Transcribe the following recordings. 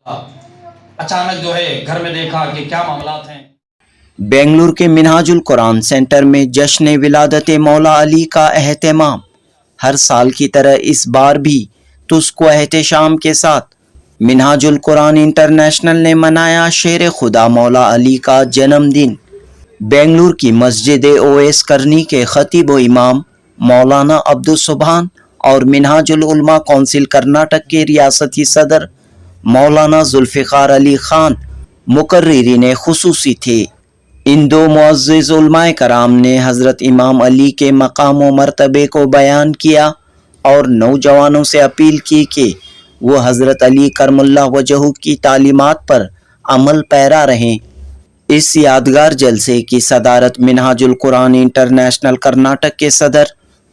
اچانک جو ہے گھر میں دیکھا کہ کیا معاملات ہیں۔ بنگلور کے منہاج القرآن سینٹر میں جشن ولادت مولا علی کا اہتمام۔ ہر سال کی طرح اس بار بھی تسک و احتشام کے ساتھ منہاج القرآن انٹرنیشنل نے منایا شیر خدا مولا علی کا جنم دن۔ بنگلور کی مسجد اویس کرنی کے خطیب و امام مولانا عبدالسبحان اور منہاج العلماء کونسل کرناٹک کے ریاستی صدر مولانا ذوالفقار علی خان مقررین خصوصی تھے۔ ان دو معزز علماء کرام نے حضرت امام علی کے مقام و مرتبے کو بیان کیا اور نوجوانوں سے اپیل کی کہ وہ حضرت علی کرم اللہ وجہہ کی تعلیمات پر عمل پیرا رہیں۔ اس یادگار جلسے کی صدارت منہاج القرآن انٹرنیشنل کرناٹک کے صدر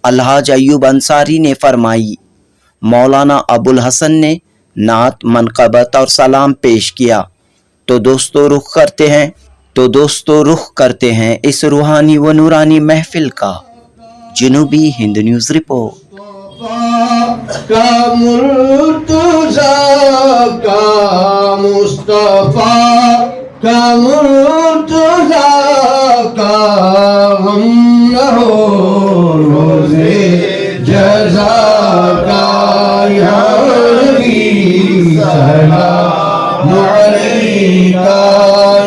الحاج ایوب انصاری نے فرمائی۔ مولانا ابو الحسن نے نعت، منقبت اور سلام پیش کیا۔ تو دوستو رخ کرتے ہیں اس روحانی و نورانی محفل کا۔ جنوبی ہند نیوز رپورٹ۔ کا مرتضیٰ کا مصطفیٰ کا مرتضیٰ کا غم نہ ہو، روزے جزا کا یا نبی سلام علیکہ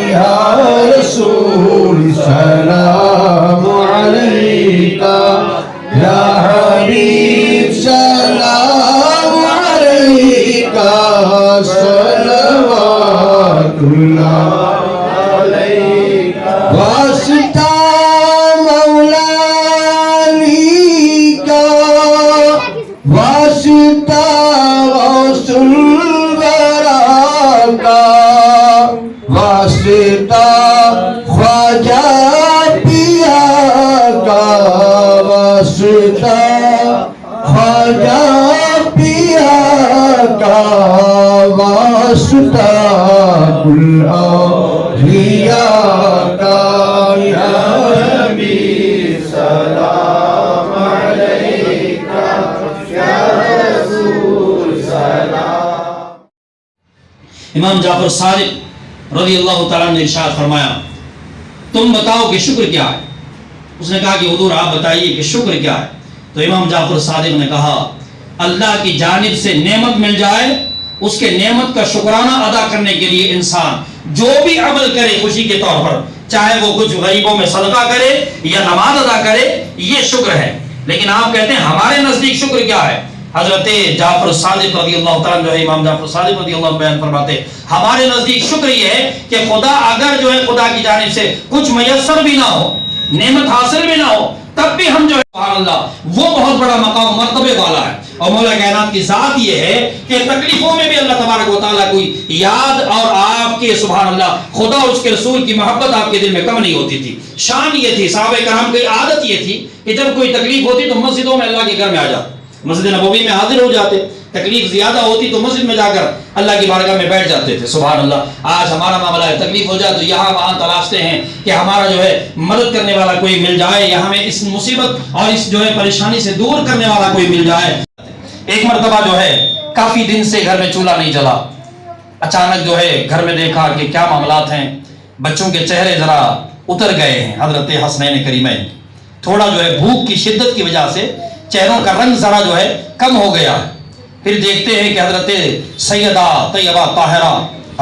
یا رسول سلام علیکہ یا حبیب سلام علیکہ صلوات اللہ علیکہ۔ واسطہ مولا علی کا، واسطہ غوث الورا کا، واسطہ خواجہ پیا کا، واسطہ خواجہ پیا کا، واسطہ کل اولیاء کا یا نبی سلام علیکہ یا رسول سلام۔ امام جعفر صادق رضی اللہ تعالیٰ نے ارشاد فرمایا، تم بتاؤ کہ شکر کیا ہے؟ اس نے کہا کہ حضور آپ بتائیے کہ شکر کیا ہے؟ تو امام جعفر صادق نے کہا، اللہ کی جانب سے نعمت مل جائے، اس کے نعمت کا شکرانہ ادا کرنے کے لیے انسان جو بھی عمل کرے خوشی کے طور پر، چاہے وہ کچھ غریبوں میں صدقہ کرے یا نماز ادا کرے، یہ شکر ہے۔ لیکن آپ کہتے ہیں ہمارے نزدیک شکر کیا ہے؟ حضرت جعفر صادق رضی اللہ تعالیٰ جو ہے امام جعفر صادق رضی اللہ بیان فرماتے، ہمارے نزدیک شکر یہ ہے کہ خدا اگر جو ہے خدا کی جانب سے کچھ میسر بھی نہ ہو، نعمت حاصل بھی نہ ہو، تب بھی ہم جو ہے سبحان اللہ وہ بہت بڑا مقام مرتبے والا ہے۔ اور مولا کائنات کی ذات یہ ہے کہ تکلیفوں میں بھی اللہ تبارک و تعالیٰ کوئی یاد اور آپ کے سبحان اللہ خدا اور اس کے رسول کی محبت آپ کے دل میں کم نہیں ہوتی تھی۔ شان یہ تھی، صحابہ کرام کی عادت یہ تھی کہ جب کوئی تکلیف ہوتی تو مسجدوں میں اللہ کے گھر میں آ جاتے، مسجد نبوی میں حاضر ہو جاتے، تکلیف زیادہ ہوتی تو مسجد میں جا کر اللہ کی بارگاہ میں بیٹھ جاتے تھے۔ سبحان اللہ، آج ہمارا معاملہ ہے، تکلیف ہو جائے تو یہاں وہاں تلاشتے ہیں کہ ہمارا جو ہے مدد کرنے والا کوئی مل جائے یا ہمیں اس مصیبت اور اس جو ہے پریشانی سے دور کرنے والا کوئی مل جائے۔ ایک مرتبہ جو ہے کافی دن سے گھر میں چولہا نہیں جلا، اچانک جو ہے گھر میں دیکھا کہ کیا معاملات ہیں، بچوں کے چہرے ذرا اتر گئے ہیں، حضرت حسنین کریمین، تھوڑا جو ہے بھوک کی شدت کی وجہ سے چہروں کا رنگ ذرا جو ہے کم ہو گیا ہے۔ پھر دیکھتے ہیں کہ حضرت سیدہ طیبہ طاہرہ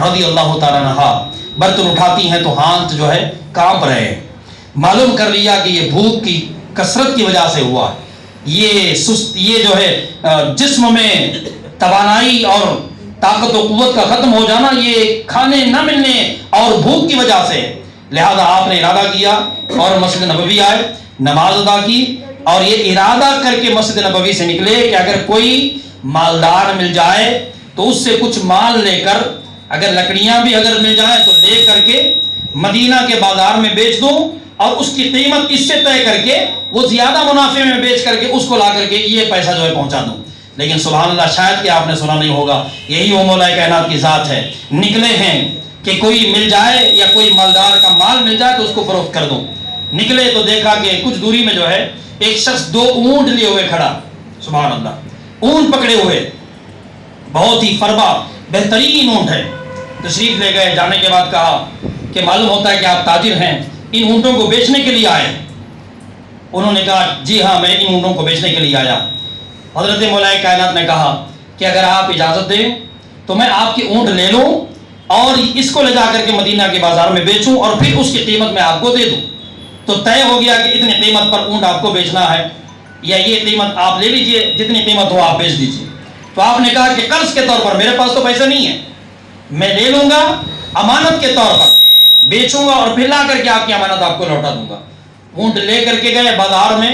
رضی اللہ تعالیٰ عنہا برتن اٹھاتی ہیں تو ہاتھ جو ہے کانپ رہے ہیں۔ معلوم کر لیا کہ یہ بھوک کی کثرت کی وجہ سے ہوا، یہ جو ہے جسم میں توانائی اور طاقت و قوت کا ختم ہو جانا، یہ کھانے نہ ملنے اور بھوک کی وجہ سے۔ لہذا آپ نے ارادہ کیا اور مسجد نبوی آئے، نماز ادا کی اور یہ ارادہ کر کے مسجد نبوی سے نکلے کہ اگر کوئی مالدار مل جائے تو اس سے کچھ مال لے کر، اگر لکڑیاں بھی اگر مل جائیں تو لے کر کے مدینہ کے بازار میں بیچ دوں اور اس کی قیمت اس سے طے کر کے وہ زیادہ منافع میں بیچ کر کے اس کو لا کر کے یہ پیسہ جو ہے پہنچا دوں۔ لیکن سبحان اللہ، شاید کہ آپ نے سنا نہیں ہوگا، یہی وہ مولا کائنات کی ذات ہے، نکلے ہیں کہ کوئی مل جائے یا کوئی مالدار کا مال مل جائے تو اس کو فروخت کر دوں۔ نکلے تو دیکھا کہ کچھ دوری میں جو ہے ایک شخص 2 اونٹ لیے ہوئے کھڑا، سبحان اللہ، اونٹ پکڑے ہوئے، بہت ہی فربا بہترین اونٹ ہے. تشریف لے گئے. جانے کے بعد کہا کہ معلوم ہوتا ہے کہ آپ تاجر ہیں, ان اونٹوں کو بیچنے کے لیے آئے. انہوں نے کہا جی ہاں میں ان اونٹوں کو بیچنے کے لیے آیا. حضرت مولا کائنات نے کہا کہ اگر آپ اجازت دیں تو میں آپ کی اونٹ لے لوں اور اس کو لے جا کر کے مدینہ کے بازار میں بیچوں اور پھر اس کی قیمت میں آپ کو دے دوں. تو طے ہو گیا کہ اتنی قیمت پر اونٹ آپ کو بیچنا ہے, یا یہ قیمت آپ لے لیجئے, جتنی قیمت ہو آپ بیچ دیجئے. تو آپ نے کہا کہ قرض کے طور پر, میرے پاس تو پیسے نہیں ہے, میں لے لوں گا امانت کے طور پر, بیچوں گا اور پھر لا کر کے آپ کی امانت آپ کو لوٹا دوں گا. اونٹ لے کر کے گئے بازار میں.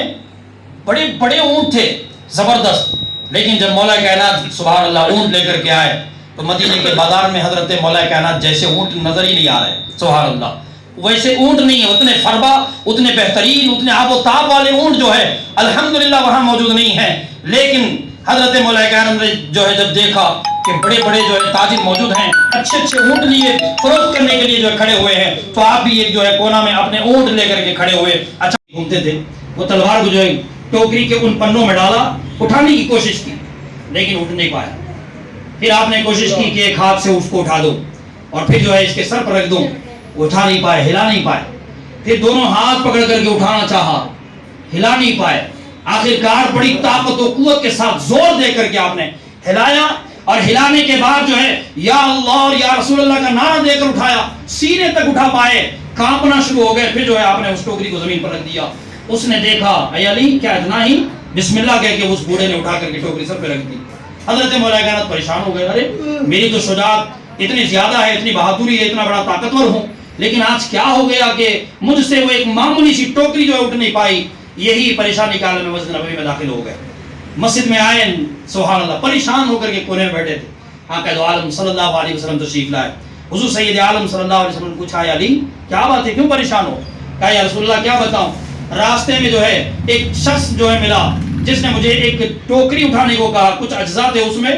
بڑے بڑے اونٹ تھے زبردست, لیکن جب مولا کائنات سبحان اللہ اونٹ لے کر کے آئے تو مدینے کے بازار میں حضرت مولا کائنات جیسے اونٹ نظر ہی نہیں آ رہے. سبحان اللہ, ویسے اونٹ نہیں ہے, اتنے فربا, اتنے بہترین, اتنے آب و تاب والے اونٹ جو ہے الحمدللہ وہاں موجود نہیں ہیں. لیکن حضرت مولا کائنات نے جو ہے جب دیکھا کہ بڑے بڑے جو ہے تاجر موجود ہیں, اچھے اچھے اونٹ لیے فروخت کرنے کے لیے جو ہے کھڑے ہوئے ہیں, تو آپ بھی ایک جو ہے کونا میں اپنے اونٹ لے کر کے کھڑے ہوئے. اچھا گھومتے تھے, وہ تلوار کو جو ہے ٹوکری کے ان پنوں میں ڈالا, اٹھانے کی کوشش کی لیکن اٹھ نہیں پایا. پھر آپ نے کوشش کی کہ ایک ہاتھ سے اس کو اٹھا دو اور پھر جو ہے اس کے سر پر رکھ دوں, اٹھا نہیں پائے, ہلا نہیں پائے. پھر دونوں ہاتھ پکڑ کر کے اٹھانا چاہا, ہلا نہیں پائے. آخرکار بڑی طاقت و قوت کے ساتھ زور دے کر کے آپ نے ہلایا, اور ہلانے کے بعد جو ہے یا اللہ اور یا رسول اللہ کا نعرہ دے کر اٹھایا, سینے تک اٹھا پائے, کانپنا شروع ہو گئے. پھر جو ہے آپ نے اس ٹوکری کو زمین پر رکھ دیا. اس نے دیکھا اے علی کیا اتنا ہی, بسم اللہ کہہ کے اس بوڑھے نے اٹھا کر کے ٹوکری سر پہ رکھ دی. حضرت مولا کائنات پریشان ہو گئے, ارے میری تو شجاعت اتنی زیادہ ہے, اتنی بہادری ہے, اتنا بڑا طاقتور ہوں, لیکن آج کیا ہو گیا کہ مجھ سے وہ ایک معمولی سی ٹوکری جو ہے اٹھ نہیں پائی. یہی پریشانی کے عالم میں مسجد نبوی میں داخل ہو گئے. مسجد میں آئے سبحان اللہ, پریشان ہو کر کے کونے میں بیٹھے تھے. آقا دو عالم صلی اللہ علیہ وسلم تشریف لائے. حضور سید عالم صلی اللہ علیہ وسلم نے پوچھا علی کیا بات ہے, کیوں پریشان ہو؟ کہا یا رسول اللہ کیا بتاؤں, راستے میں جو ہے ایک شخص جو ہے ملا جس نے مجھے ایک ٹوکری اٹھانے کو کہا, کچھ اجزاء تھے اس میں,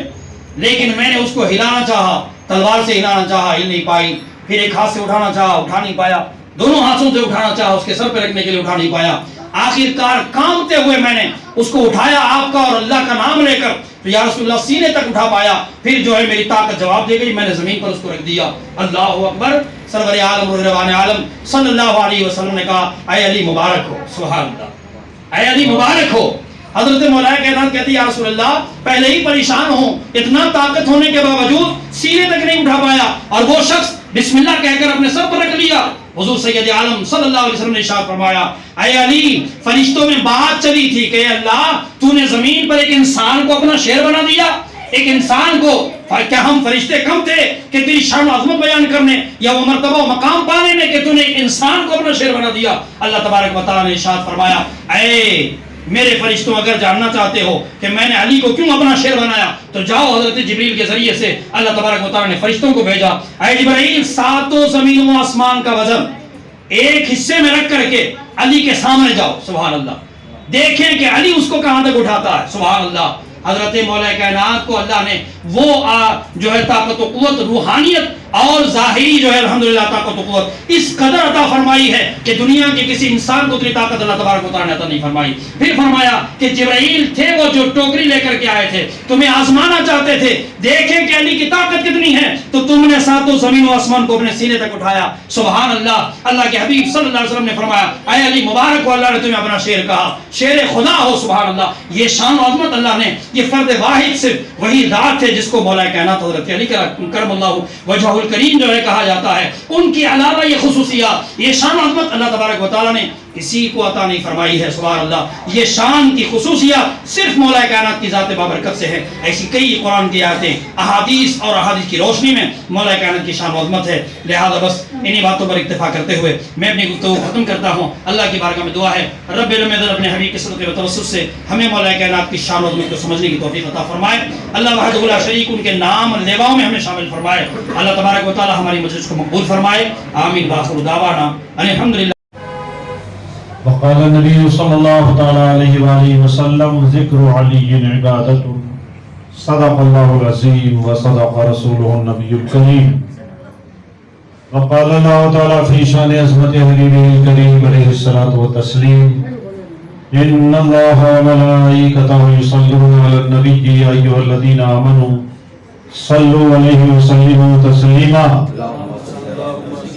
لیکن میں نے اس کو ہلانا چاہا, تلوار سے ہلانا چاہا, ہل نہیں پائی. پھر ایک ہاتھ سے اٹھانا چاہا, اٹھا نہیں پایا. دونوں ہاتھوں سے اٹھانا چاہا, اس کے سر پہ رکھنے کے لیے اٹھا نہیں پایا. آخرکار کانپتے ہوئے میں نے اس کو اٹھایا آپ کا اور اللہ کا نام لے کر, تو یا رسول اللہ سینے تک اٹھا پایا. پھر جو ہے میری طاقت جواب دے گئی, میں نے زمین پر اس کو رکھ دیا. اللہ اکبر. سرور عالم و روان عالم صلی اللہ علیہ وسلم نے کہا اے علی مبارک ہو. سبحان اللہ, اے علی مبارک ہو. حضرت مولا کائنات کہتی یا رسول اللہ پہلے ہی پریشان ہوں, اتنا طاقت ہونے کے باوجود سینے تک نہیں اٹھا پایا, اور وہ شخص بسم اللہ کہہ کر اپنے سر پر رکھ لیا. حضور سید عالم صلی اللہ علیہ وسلم نے ارشاد فرمایا اے علی فرشتوں میں بات چلی تھی کہ اے اللہ تو نے زمین پر ایک انسان کو اپنا شیر بنا دیا, ایک انسان کو. کیا ہم فرشتے کم تھے کہ تیری شان و عظمت بیان کرنے یا وہ مرتبہ و مقام پانے میں کہ تو نے ایک انسان کو اپنا شیر بنا دیا؟ اللہ تبارک و تعالیٰ نے ارشاد فرمایا اے میرے فرشتوں اگر جاننا چاہتے ہو کہ میں نے علی کو کیوں اپنا شیر بنایا تو جاؤ حضرت جبریل کے ذریعے سے اللہ تبارک و تعالیٰ نے فرشتوں کو بھیجا. اے جبرائیل ساتوں زمین و آسمان کا وزن ایک حصے میں رکھ کر کے علی کے سامنے جاؤ. سبحان اللہ, دیکھیں کہ علی اس کو کہاں تک اٹھاتا ہے. سبحان اللہ. حضرت مولا کائنات کو اللہ نے وہ جو ہے طاقت و قوت, روحانیت اور ظاہری جو ہے الحمدللہ طاقت و قوت اس قدر عطا فرمائی ہے کہ دنیا کے کسی انسان کو اتنی طاقت اللہ تبارک و تعالیٰ نے عطا نہیں فرمائی. پھر فرمایا کہ جبرائیل تھے وہ جو ٹوکری لے کر کے آئے تھے, تمہیں آزمانا چاہتے تھے, دیکھیں کہ علی کی طاقت کتنی ہے, تو تم نے ساتوں زمین و آسمان کو اپنے سینے تک اٹھایا. سبحان اللہ. اللہ کے حبیب صلی اللہ علیہ وسلم نے فرمایا اے علی مبارک ہو, اللہ نے تمہیں اپنا شیر کہا, شیر خدا ہو. سبحان اللہ. یہ شان و عظمت اللہ نے, یہ فرد واحد صرف وہی ذات ہے جس کو مولا کائنات حضرت علی کرم اللہ وجہہ الکریم جو ہے کہا جاتا ہے. ان کے علاوہ یہ خصوصیات, یہ شان و عظمت اللہ تبارک و تعالیٰ نے کسی کو عطا نہیں فرمائی ہے. سبحان اللہ. یہ شان کی خصوصیات صرف مولا کائنات کی ذات بابرکت سے ہے. ایسی کئی قرآن کی آیتیں احادیث اور احادیث کی روشنی میں مولا کائنات کی شان و عظمت ہے. لہذا بس انہی باتوں پر اکتفا کرتے ہوئے میں اپنی گفتگو ختم کرتا ہوں. اللہ کی بارگاہ میں دعا ہے رب العزت اپنے حبیب کی صدقے و توسط سے ہمیں مولا کائنات کی شان و عظمت کو سمجھنے کی توفیق عطا فرمائے. اللہ وحدہ لا شریک ان کے نام اور لیواؤں میں ہمیں شامل فرمائے. اللہ تبارک و تعالی ہماری مجلس کو مقبول فرمائے. آمین. باخر دعوانا الحمدللہ. وقال النبي صلى الله تعالى عليه وآله وسلم ذكر علي عبادة صدق الله العظيم وصدق رسوله النبي الكريم. وقال الله تعالى في شان عظمت حبيبه الكريم عليه الصلاة والتسليم إن الله وملائكته يصلون على النبي يا أيها الذين آمنوا صلوا علیہ وسلموا تسلیما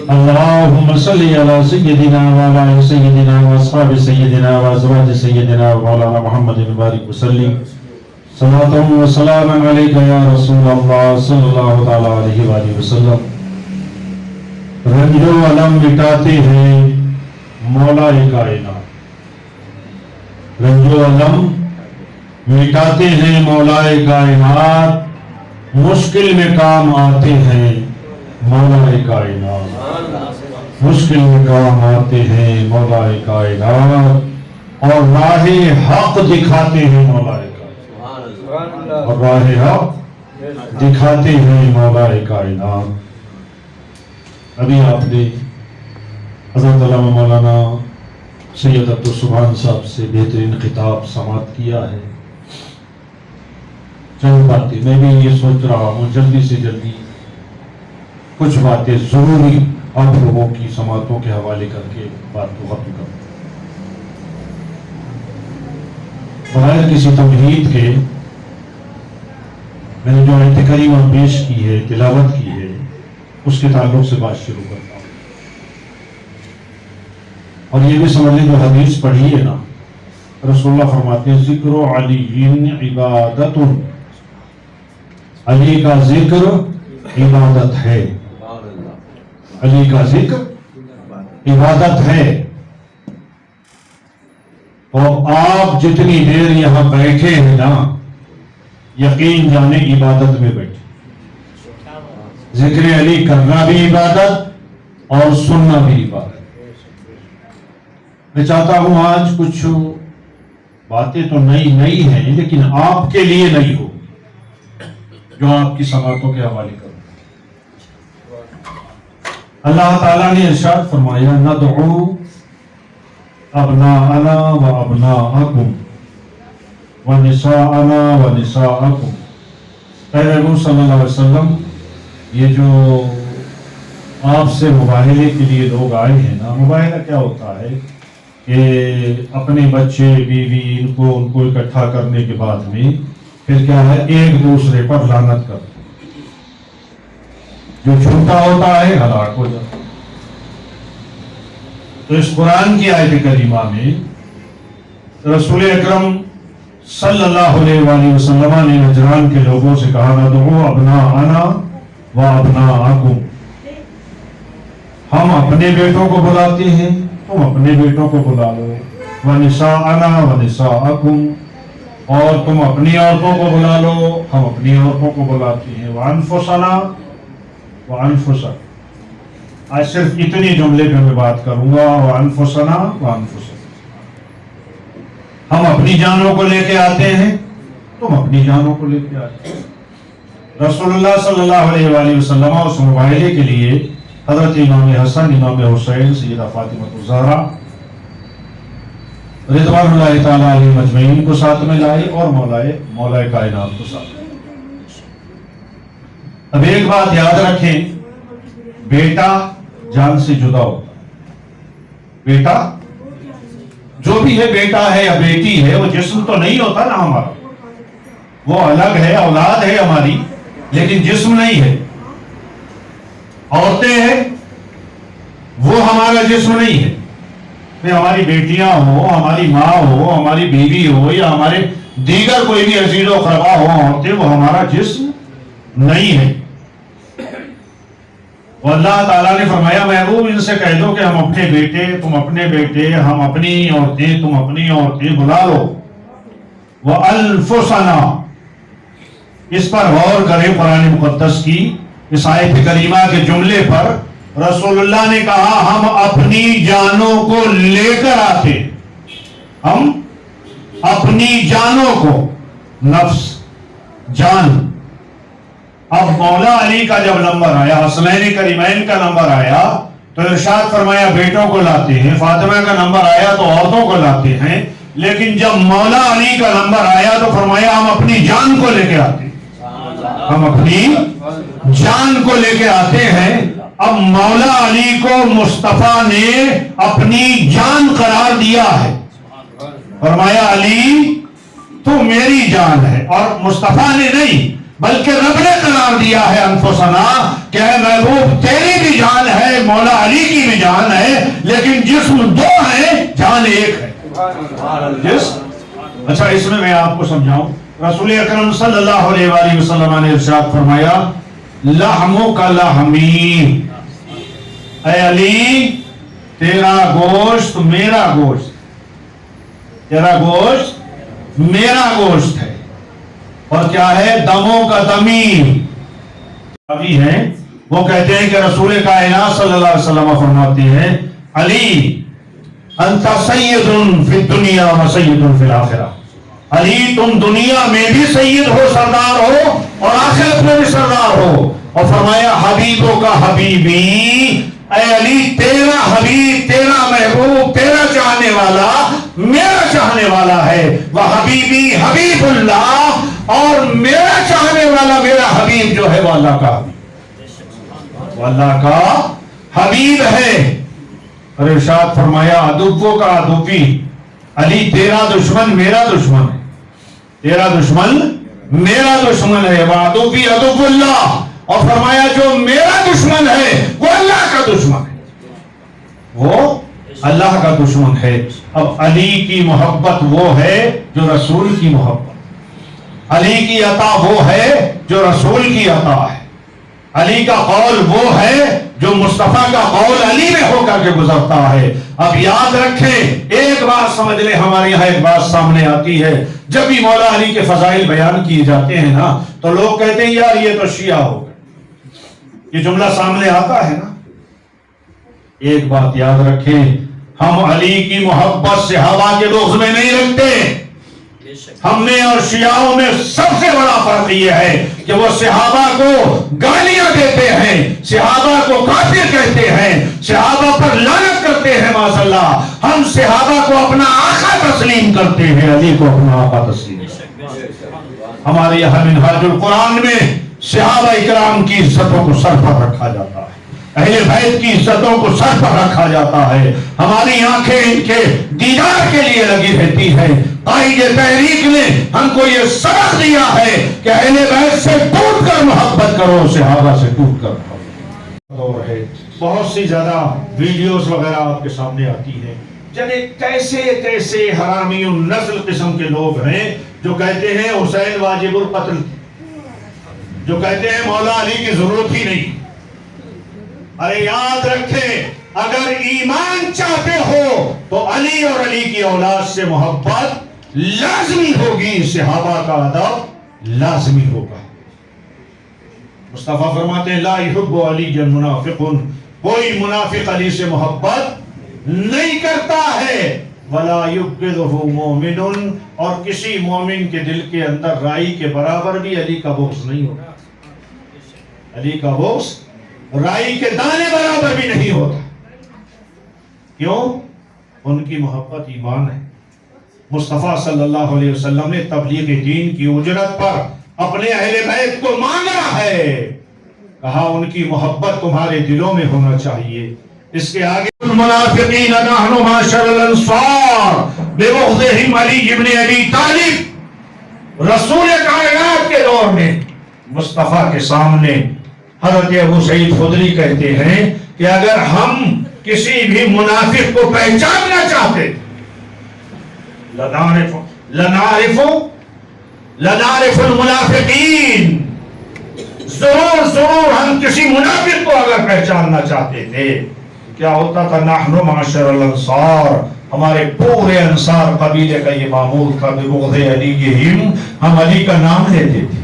اللہم صلی علی سیدنا وعلی سیدنا واصحاب سیدنا وازواج سیدنا مولانا محمد بارک وسلم صلاۃ و سلام علیک یا رسول اللہ صلی اللہ تعالی علیہ وآلہ وسلم۔ رنج و علم مٹاتے ہیں مولا کائنات، رنج و علم مٹاتے ہیں مولا کائنات، مشکل میں کام آتے ہیں مولا کائنات، مشکل میں کام آتے ہیں مولا کائنات، اور راہ حق دکھاتے ہیں مولا کائنات، اور راہ حق دکھاتے ہیں مولا کائنات۔ ابھی آپ نے حضرت علامہ مولانا سید عبدالسبحان صاحب سے بہترین خطاب سماعت کیا ہے۔ چند باتیں میں بھی یہ سوچ رہا ہوں جلدی سے جلدی کچھ باتیں ضروری آپ لوگوں کی سماعتوں کے حوالے کر کے بات کو ختم کروں۔ بغیر کسی تمہید کے میں نے جو آیت کریمہ پیش کی ہے، تلاوت کی ہے، اس کے تعلق سے بات شروع کرتا ہوں۔ اور یہ بھی سمجھ لیں جو حدیث پڑھی ہے نا، رسول اللہ فرماتے ہیں ذکر علی عبادت، علی کا ذکر عبادت ہے، علی کا ذکر عبادت ہے۔ اور آپ جتنی دیر یہاں بیٹھے ہیں نا، یقین جانے عبادت میں بیٹھے، ذکر علی کرنا بھی عبادت اور سننا بھی عبادت۔ میں چاہتا ہوں آج کچھ باتیں تو نئی ہیں لیکن آپ کے لیے نئی ہو، جو آپ کی سماعتوں کے حوالے کروں۔ اللہ تعالیٰ نے ارشاد فرمایا ندعو ابناءنا و ابناءکم ونساءنا و نساءکم۔ پیغمبر حضور صلی اللہ علیہ وسلم، یہ جو آپ سے مباہلے کے لیے لوگ آئے ہیں نا، مباہلہ کیا ہوتا ہے کہ اپنے بچے بیوی ان کو اکٹھا کرنے کے بعد میں پھر کیا ہے ایک دوسرے پر لعنت کرتے، جو جھوٹا ہوتا ہے ہلاک ہو جاتا۔ تو اس قرآن کی آیت کریمہ میں رسول اکرم صلی اللہ علیہ وآلہ وسلم نے نجران کے لوگوں سے کہا ندعو ابناءنا و ابناءکم، ہم اپنے بیٹوں کو بلاتے ہیں، تم اپنے بیٹوں کو بلا لو، ونساءنا و نساءکم، اور تم اپنی عورتوں کو بلا لو، ہم اپنی عورتوں کو بلاتے ہیں، وانفسنا وانفسک۔ آج صرف اتنی جملے پہ میں بات کروں گا، وانفسنا وانفسک، ہم اپنی جانوں کو لے کے آتے ہیں، تم اپنی جانوں کو لے کے آتے ہیں۔ رسول اللہ صلی اللہ علیہ وآلہ وسلم اس مباہلے کے لیے حضرت امام حسن، امام حسین، سیدہ فاطمہ الزہرا رضوان اللہ تعالیٰ علیہ مجمعین کو ساتھ میں لائے اور مولا کائنات کو ساتھ میں۔ اب ایک بات یاد رکھیں، بیٹا جان سے جدا ہوتا ہے۔ بیٹا جو بھی ہے، بیٹا ہے یا بیٹی ہے، وہ جسم تو نہیں ہوتا نا ہمارا، وہ الگ ہے، اولاد ہے ہماری، لیکن جسم نہیں ہے۔ عورتیں ہیں، وہ ہمارا جسم نہیں ہے۔ ہماری بیٹیاں ہو، ہماری ماں ہو، ہماری بیوی ہو، یا ہمارے دیگر کوئی بھی عزیز و اقربا ہو، عورتیں، وہ ہمارا جسم نہیں ہے۔ اور اللہ تعالیٰ نے فرمایا محبوب ان سے کہہ دو کہ ہم اپنے بیٹے، تم اپنے بیٹے، ہم اپنی عورتیں، تم اپنی عورتیں بلا لو۔ وَأَنفُسَنَا، اس پر غور کریں قرآن مقدس کی اس آیت کریمہ کے جملے پر۔ رسول اللہ نے کہا ہم اپنی جانوں کو لے کر آتے، ہم اپنی جانوں کو، نفس، جان۔ اب مولا علی کا جب نمبر آیا، حسنین کریمین کا نمبر آیا تو ارشاد فرمایا بیٹوں کو لاتے ہیں، فاطمہ کا نمبر آیا تو عورتوں کو لاتے ہیں، لیکن جب مولا علی کا نمبر آیا تو فرمایا ہم اپنی جان کو لے کے آتے ہیں، ہم اپنی جان کو لے کے آتے ہیں۔ اب مولا علی کو مصطفیٰ نے اپنی جان قرار دیا ہے، فرمایا علی تو میری جان ہے، اور مصطفیٰ نے نہیں بلکہ رب نے قرار دیا ہے انفسنا کہ اے محبوب تیری بھی جان ہے، مولا علی کی بھی جان ہے، لیکن جسم دو ہے جان ایک ہے۔ اچھا اس میں آپ کو سمجھاؤں، رسول اکرم صلی اللہ علیہ وآلہ وسلم نے ارشاد فرمایا لحمک لحمی، اے علی تیرا گوشت میرا گوشت، تیرا گوشت میرا گوشت ہے، اور کیا ہے دموں کا دمی ابھی ہے۔ وہ کہتے ہیں کہ رسول کائنات صلی اللہ علیہ وسلم فرماتے ہیں علی انت سید فی الدنیا و سید فی الآخرہ، علی تم دنیا میں بھی سید ہو، سردار ہو، اور آخرت میں بھی سردار ہو۔ اور فرمایا حبیبوں کا حبیبی، اے علی تیرا حبیب، تیرا محبوب، تیرا چاہنے والا میرا چاہنے والا ہے، وہ حبیبی حبیب اللہ، اور میرا چاہنے والا میرا حبیب جو ہے وہ اللہ کا حبیب، وہ اللہ کا حبیب ہے۔ اور ارشاد فرمایا عدووں کا عدوی، علی تیرا دشمن میرا دشمن ہے، تیرا دشمن میرا دشمن ہے، وعدوی عدو اللہ، اور فرمایا جو میرا دشمن ہے وہ اللہ کا دشمن ہے، وہ اللہ کا دشمن ہے۔ اب علی کی محبت وہ ہے جو رسول کی محبت، علی کی عطا وہ ہے جو رسول کی عطا ہے، علی کا قول وہ ہے جو مصطفیٰ کا قول علی میں ہو کر کے گزرتا ہے۔ اب یاد رکھیں، ایک بات سمجھ لیں، ہمارے یہاں ایک بات سامنے آتی ہے، جب بھی مولا علی کے فضائل بیان کیے جاتے ہیں نا تو لوگ کہتے ہیں یار یہ تو شیعہ ہو گئے، یہ جملہ سامنے آتا ہے نا۔ ایک بات یاد رکھیں، ہم علی کی محبت صحابہ کے بغض میں نہیں رکھتے، ہم میں اور شیعوں میں سب سے بڑا فرق یہ ہے کہ وہ صحابہ کو گالیاں دیتے ہیں، صحابہ کو کافر کہتے ہیں، صحابہ پر لعنت کرتے ہیں معاذ اللہ۔ ہم صحابہ کو اپنا آقا تسلیم کرتے ہیں، علی کو اپنا آقا تسلیم کرتے ہیں۔ ہمارے یہاں منہاج القرآن میں صحابہ اکرام کی عزتوں کو سر پر رکھا جاتا ہے، اہل بیت کی عزتوں کو سر پر رکھا جاتا ہے، ہماری آنکھیں ان کے دیدار کے لیے لگی رہتی ہیں۔ قائد تحریک نے ہم کو یہ سبق دیا ہے کہ اہل بیت سے ٹوٹ کر محبت کرو، صحابہ سے ٹوٹ کر محبت ہے۔ بہت سی زیادہ ویڈیوز وغیرہ آپ کے سامنے آتی ہیں، جانے کیسے کیسے حرامی النسل قسم کے لوگ ہیں جو کہتے ہیں حسین واجب القتل، جو کہتے ہیں مولا علی کی ضرورت ہی نہیں۔ ارے یاد رکھیں، اگر ایمان چاہتے ہو تو علی اور علی کی اولاد سے محبت لازمی ہوگی، صحابہ کا ادب لازمی ہوگا۔ مصطفیٰ فرماتے ہیں لا يحب علی منافق، کوئی منافق علی سے محبت نہیں کرتا ہے، ولا يبغضه مومن، اور کسی مومن کے دل کے اندر رائی کے برابر بھی علی کا بغض نہیں ہوتا، علی کا بغض رائی کے دانے برابر بھی نہیں ہوتا۔ کیوں؟ ان کی محبت ایمان ہے۔ مصطفیٰ صلی اللہ علیہ وسلم نے تبلیغ دین کی اجرت پر اپنے اہل بیت کو مانگا ہے، کہا ان کی محبت تمہارے دلوں میں ہونا چاہیے۔ اس کے آگے المنافقین نحن معاشر الانصار ببغضهم علی ابن ابی طالب، رسول کائنات کے دور میں مصطفیٰ کے سامنے حضرت ابو سعید خدری کہتے ہیں کہ اگر ہم کسی بھی منافق کو پہچاننا چاہتے لنعرف المنافقین، ضرور ہم کسی منافق کو اگر پہچاننا چاہتے تھے، کیا ہوتا تھا نحن معاشر الانصار، ہمارے پورے انصار قبیلے کا یہ معمول تھا، ببغض علیہم، ہم علی کا نام لیتے تھے۔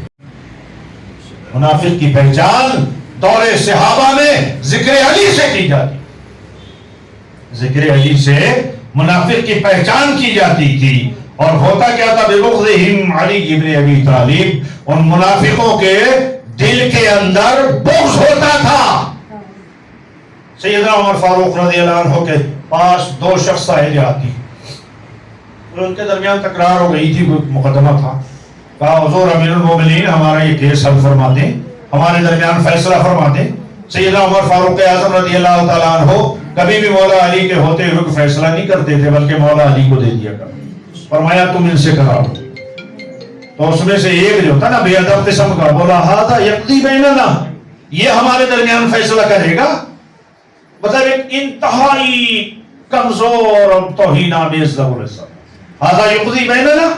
منافق کی پہچان دور صحابہ میں ذکر علی سے کی جاتی، ذکر علی سے منافق کی پہچان کی جاتی تھی۔ اور ہوتا کیا تھا؟ ببغضہم علی ابن ابی طالب، ان منافقوں کے دل کے اندر بغض ہوتا تھا۔ سیدنا عمر فاروق رضی اللہ عنہ کے پاس دو شخص آئے جاتی، ان کے درمیان تکرار ہو گئی تھی، کوئی مقدمہ تھا، کہا حضور امیر المومنین ہمارا یہ کیس حل فرما دیں، ہمارے درمیان فیصلہ فرما دیں۔ سیدنا عمر فاروق اعظم رضی اللہ تعالیٰ عنہ کبھی بھی مولا علی کے ہوتے ہوئے فیصلہ نہیں کرتے تھے، بلکہ مولا علی کو دے دیا کرتے۔ فرمایا تم ان سے کراؤ، تو اس میں سے ایک جو تھا نا بے ادب قسم کا، بولا ھذا یقضی بیننا، یہ ہمارے درمیان فیصلہ کرے گا. مطلب ایک انتہائی کمزور اور توہین آمیز لفظ ہے. ھذا یقضی بیننا،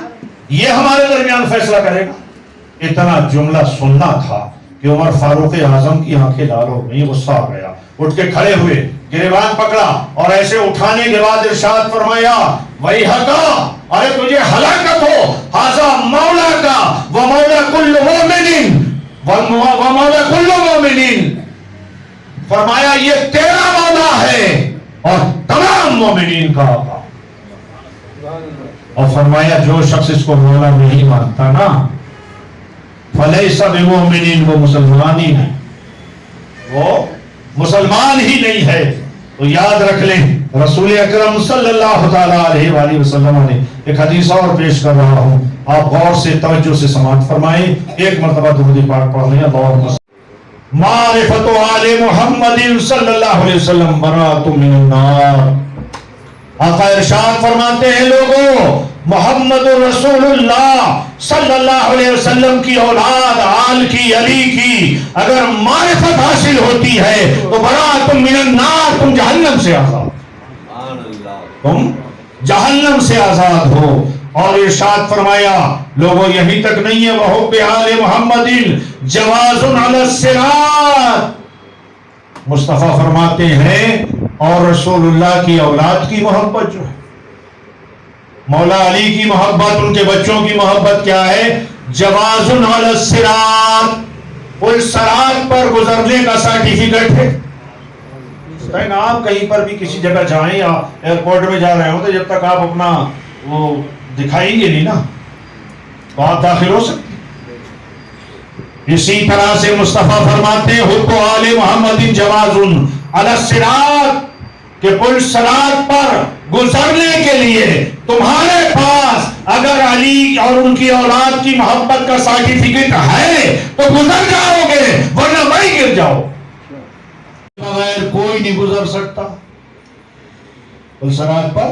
یہ ہمارے درمیان فیصلہ کرے گا. اتنا جملہ سننا تھا کہ عمر فاروق اعظم کی آنکھیں لال ہو گئی، غصہ آ گیا، اٹھ کے کھڑے ہوئے، گریبان پکڑا اور ایسے اٹھانے کے بعد ارشاد فرمایا وَيْحَكَ، ارے تجھے ہلاکت ہو، ھذا مولا کا ومولا کل مومن ومولا کل مومن، فرمایا یہ تیرا مولا ہے اور تمام مومنین کا آقا. اور فرمایا جو شخص اس کو مولا نہیں مانتا نا فَلَيْسَ بِمُؤْمِنٍ، وہ مسلمان ہی نہیں، وہ مسلمان ہی نہیں ہے. تو یاد رکھ لیں، رسول اکرم صلی اللہ تعالیٰ علیہ وآلہ وسلم نے ایک حدیث اور پیش کر رہا ہوں، آپ غور سے توجہ سے سماعت فرمائیں. ایک مرتبہ درود پاک پڑھ لیں. اللہم معرفت آل محمد صلی اللہ علیہ وسلم براۃ من النار. آقا ارشاد فرماتے ہیں لوگوں، محمد رسول اللہ صلی اللہ علیہ وسلم کی اولاد آل کی، علی کی اگر معرفت حاصل ہوتی ہے تو براۃ من النار، تم جہنم سے آزاد، تم جہنم سے آزاد ہو. اور ارشاد فرمایا لوگوں یہی تک نہیں ہے، وحب آل محمد جواز علی الصراط. مصطفیٰ فرماتے ہیں اور رسول اللہ کی اولاد کی محبت جو ہے، مولا علی کی محبت، ان کے بچوں کی محبت کیا ہے؟ جواز علی الصراط، کوئی صراط پر گزرنے کا سرٹیفکیٹ ہے. آپ کہیں پر بھی کسی جگہ جائیں یا ایئرپورٹ میں جا رہے ہوں تو جب تک آپ اپنا وہ دکھائیں گے نہیں نا تو آپ داخل ہو سکتے. اسی طرح سے مصطفیٰ فرماتے ہیں حب آل محمد جواز علی الصراط، کہ پل صراط پر گزرنے کے لیے تمہارے پاس اگر علی اور ان کی اولاد کی محبت کا سرٹیفکیٹ ہے تو گزر جاؤ گے، ورنہ وہیں گر جاؤ. بغیر کوئی نہیں گزر سکتا پل صراط پر،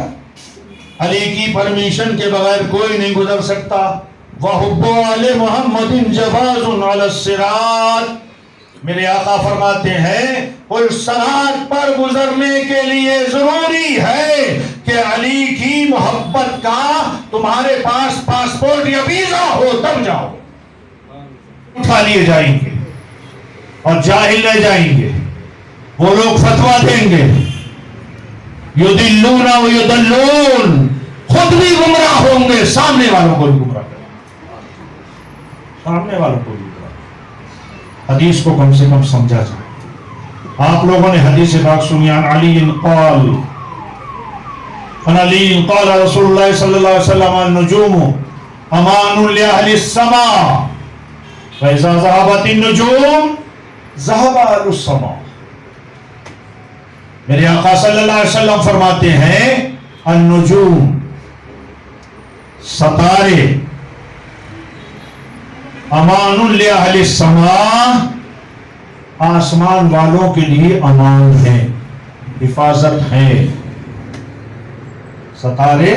علی کی پرمیشن کے بغیر کوئی نہیں گزر سکتا. وَحُبُّ آلِ مُحَمَّدٍ جَوَازٌ عَلَى الصِّرَاطِ، میرے آقا فرماتے ہیں پل صراط پر گزرنے کے لیے ضروری ہے کہ علی کی محبت کا تمہارے پاس پاسپورٹ یا ویزا ہو تب جاؤ. اٹھا لیے جائیں گے اور جاہل لے جائیں گے، وہ لوگ فتویٰ دیں گے، یُضِلُّونَ وَيُضَلُّونَ، خود بھی گمراہ ہوں گے، سامنے والوں کو بھی گمراہ کریں گے، سامنے والوں کو بھی گمراہ. حدیث کو کم سے کم سمجھا جائے. آپ لوگوں نے حدیث پاک سنی، عن علی قال، عن علی قال رسول اللہ صلی اللہ علیہ وسلم النجوم امان لأہل السماء فإذا ذهبت النجوم ذهب أهل السماء. میرے آقا صلی اللہ علیہ وسلم فرماتے ہیں النجوم، ستارے، امان لأہل السماء، آسمان والوں کے لیے امان ہے، حفاظت ہے. ستارے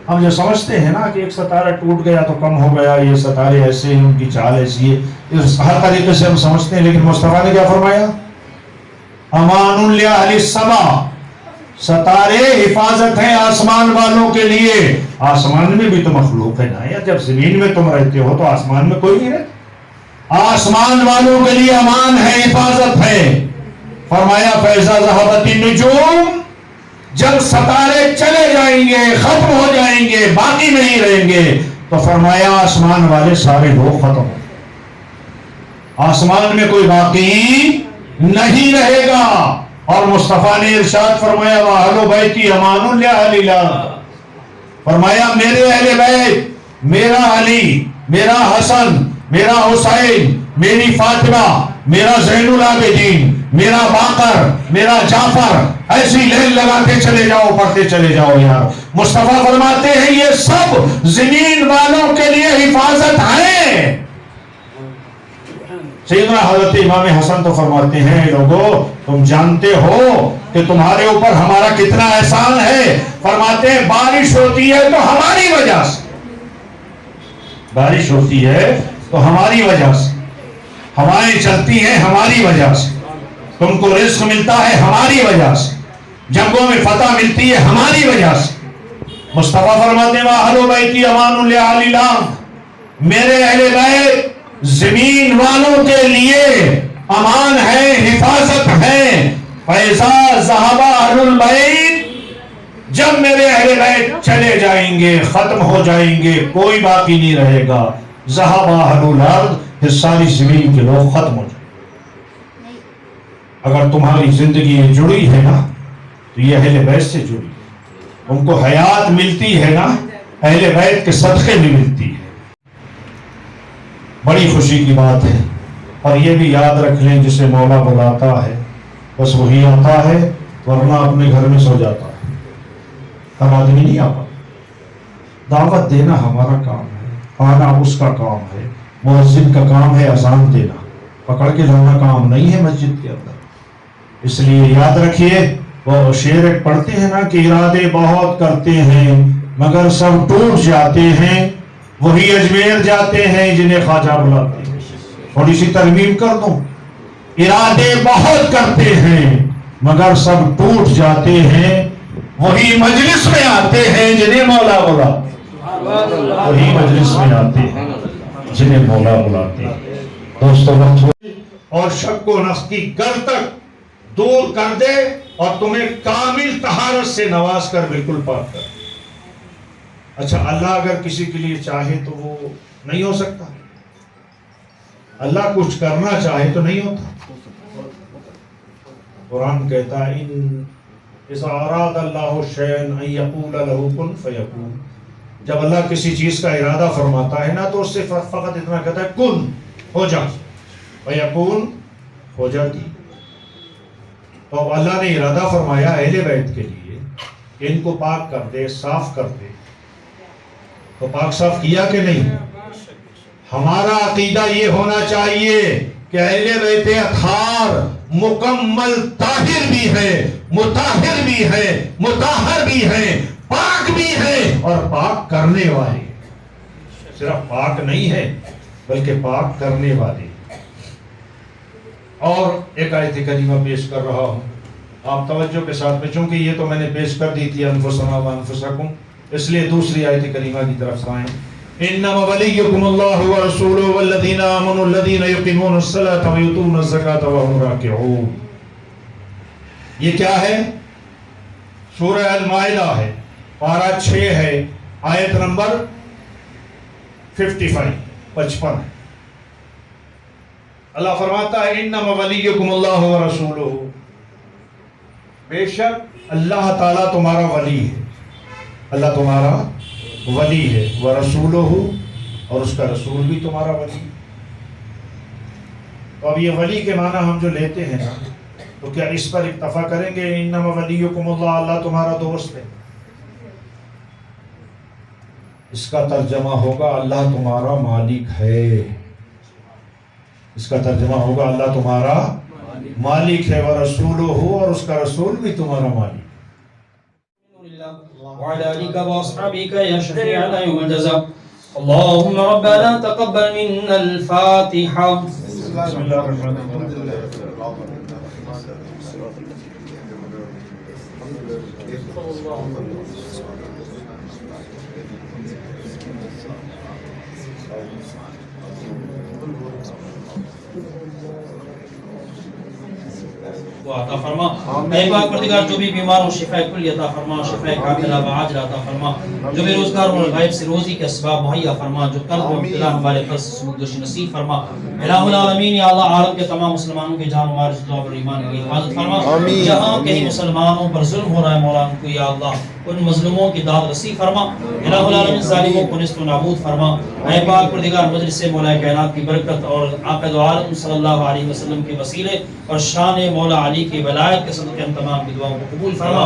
ہم جو سمجھتے ہیں نا کہ ایک ستارہ ٹوٹ گیا تو کم ہو گیا، یہ ستارے ایسے ہیں، ان کی چال ایسی ہے، ہر طریقے سے ہم سمجھتے ہیں، لیکن مصطفیٰ نے کیا فرمایا؟ امان لأہل السماء، ستارے حفاظت ہیں آسمان والوں کے لیے. آسمان میں بھی تو مخلوق ہے نا، یا جب زمین میں تم رہتے ہو تو آسمان میں کوئی نہیں رہتا، آسمان والوں کے لیے امان ہے، حفاظت ہے. فرمایا فیضا ذہبت النجوم، جب ستارے چلے جائیں گے، ختم ہو جائیں گے، باقی نہیں رہیں گے، تو فرمایا آسمان والے سارے لوگ ختم ہو، آسمان میں کوئی باقی نہیں رہے گا. اور مصطفیٰ نے ارشاد فرمایا وَأَهْلُ بَيْتِي أَمَانٌ لِأَهْلِ اللَّهِ، فرمایا میرے اہل بیت، میرا علی، میرا حسن، میرا حسین، میری فاطمہ، میرا زین العابدین، میرا باقر، میرا جعفر، ایسی لین لگاتے چلے جاؤ، پڑھتے چلے جاؤ یار. مصطفیٰ فرماتے ہیں یہ سب زمین والوں کے لیے حفاظت ہے. سیدنا حضرت امام حسن تو فرماتے ہیں لوگوں تم جانتے ہو کہ تمہارے اوپر ہمارا کتنا احسان ہے. فرماتے ہیں بارش ہوتی ہے تو ہماری وجہ سے، بارش ہوتی ہے تو ہماری وجہ سے، ہوائیں چلتی ہیں ہماری وجہ سے، تم کو رزق ملتا ہے ہماری وجہ سے، جنگوں میں فتح ملتی ہے ہماری وجہ سے۔ مصطفیٰ فرماتے ہیں اہل بیتی امان لأہل الارض، میرے اہل بیت زمین والوں کے لیے امان ہے، حفاظت ہے۔ فَإِذَا ذَهَبَ أَهْلُ الْبَيْتِ، جب میرے اہل بیت چلے جائیں گے، ختم ہو جائیں گے، کوئی باقی نہیں رہے گا، ذَهَبَ أَهْلُ الْأَرْضِ، یہ ساری زمین کے لوگ ختم ہو جائیں گے۔ اگر تمہاری زندگی جڑی ہے نا تو یہ اہل بیت سے جڑی ہے، ان کو حیات ملتی ہے نا اہل بیت کے صدقے میں ملتی ہے، بڑی خوشی کی بات ہے۔ اور یہ بھی یاد رکھ لیں جسے مولا بلاتا ہے بس وہی آتا ہے، ورنہ اپنے گھر میں سو جاتا ہے، ہر آدمی نہیں آتا۔ دعوت دینا ہمارا کام ہے، آنا اس کا کام ہے، مؤذن کا کام ہے اذان دینا، پکڑ کے جانا کام نہیں ہے مسجد کے اندر۔ اس لیے یاد رکھیے، وہ شعر ایک پڑھتے ہیں نا کہ ارادے بہت کرتے ہیں مگر سب ٹوٹ جاتے ہیں، وہی اجمیر جاتے ہیں جنہیں خواجہ بلاتے ہیں۔ تھوڑی سی ترمیم کر دوں، ارادے بہت کرتے ہیں مگر سب ٹوٹ جاتے ہیں، وہی مجلس میں آتے ہیں جنہیں مولا بلاتے ہیں، وہی مجلس میں آتے ہیں جنہیں مولا بلاتے ہیں۔ دوستو وقت ہوئے اور شک و نفس کی گر تک دور کر دے اور تمہیں کامل طہارت سے نواز کر بالکل پاک کر۔ اچھا، اللہ اگر کسی کے لیے چاہے تو وہ نہیں ہو سکتا؟ اللہ کچھ کرنا چاہے تو نہیں ہوتا؟ قرآن کہتا ہے اِذَا أَرَادَ اللَّهُ شَيْئًا أَن يَقُولَ لَهُ كُن فَيَكُونُ، جب اللہ کسی چیز کا ارادہ فرماتا ہے نا تو اس سے فقط اتنا کہتا ہے کن، ہو جا، فَيَكُون، ہو جاتی۔ تو اب اللہ نے ارادہ فرمایا اہل بیت کے لیے کہ ان کو پاک کر دے، صاف کر دے، تو پاک صاف کیا کہ نہیں؟ ہمارا عقیدہ یہ ہونا چاہیے کہ اہل بیت اطہار مکمل طاہر بھی ہے، مطہر بھی ہے، مطہر بھی ہے، پاک بھی ہے اور پاک کرنے والے، صرف پاک نہیں ہے بلکہ پاک کرنے والے۔ اور ایک آیت کریمہ پیش کر رہا ہوں، آپ توجہ کے ساتھ میں، چونکہ یہ تو میں نے پیش کر دی تھی انفسنا وانفسکم، اس لیے دوسری آیت کریمہ کی طرف آئیں۔ انما ولیکم اللہ ورسولہ والذین آمنوا الذین یقیمون الصلاۃ ویؤتون الزکاۃ وهم راکعون۔ یہ کیا ہے؟ سورہ المائدہ ہے، پارہ 6 ہے، آیت نمبر 55 ہے۔ اللہ فرماتا ہے انما ولیکم اللہ ورسولہ، بے شک اللہ تعالیٰ تمہارا ولی ہے، اللہ تمہارا ولی ہے، ورسولہ، اور اس کا رسول بھی تمہارا ولی ہے۔ تو اب یہ ولی کے معنی ہم جو لیتے ہیں نا، تو کیا اس پر اکتفا کریں گے انما ولیکم اللہ، اللہ تمہارا دوست ہے؟ اس کا ترجمہ ہوگا اللہ تمہارا مالک ہے، اس کا ترجمہ ہوگا اللہ تمہارا مالک ہے، ورسولہ، اور اس کا رسول بھی تمہارا مالک۔ وعلى آلك وأصحابك يا شفيعنا يوم الجزاء. اللهم ربنا تقبل منا الفاتحة. بسم الله الرحمن الرحيم. وہ عطا فرما، اے پاک پروردگار جو بھی بیمار ہو شفا کلی عطا فرما، شفا کاملہ وعاجلہ عطا فرما، جو بے روزگار اور غائب سے روزی کے اسباب مہیا فرما، جو قلب و ابتلا ہمارے قرض سے سمگدوشی نصیب فرما۔ الہ العالمین یا اللہ، عالم کے تمام مسلمانوں کے جان و مال اسلام اور ایمان کی حفاظت فرما۔ جہاں کہیں مسلمانوں پر ظلم ہو رہا ہے مولا ان کو یا اللہ ان مظلوموں کی داد رسی فرما۔ الہ العالمین ظالموں کو نست و نابود فرما۔ اے پاک پروردگار مجلس مولا کائنات کی برکت اور آقا دو عالم صلی اللہ علیہ وسلم کے وسیلے اور شان مولا علی کی ولایت کے صدقے ہم تمام کی دعاؤں کو قبول فرما۔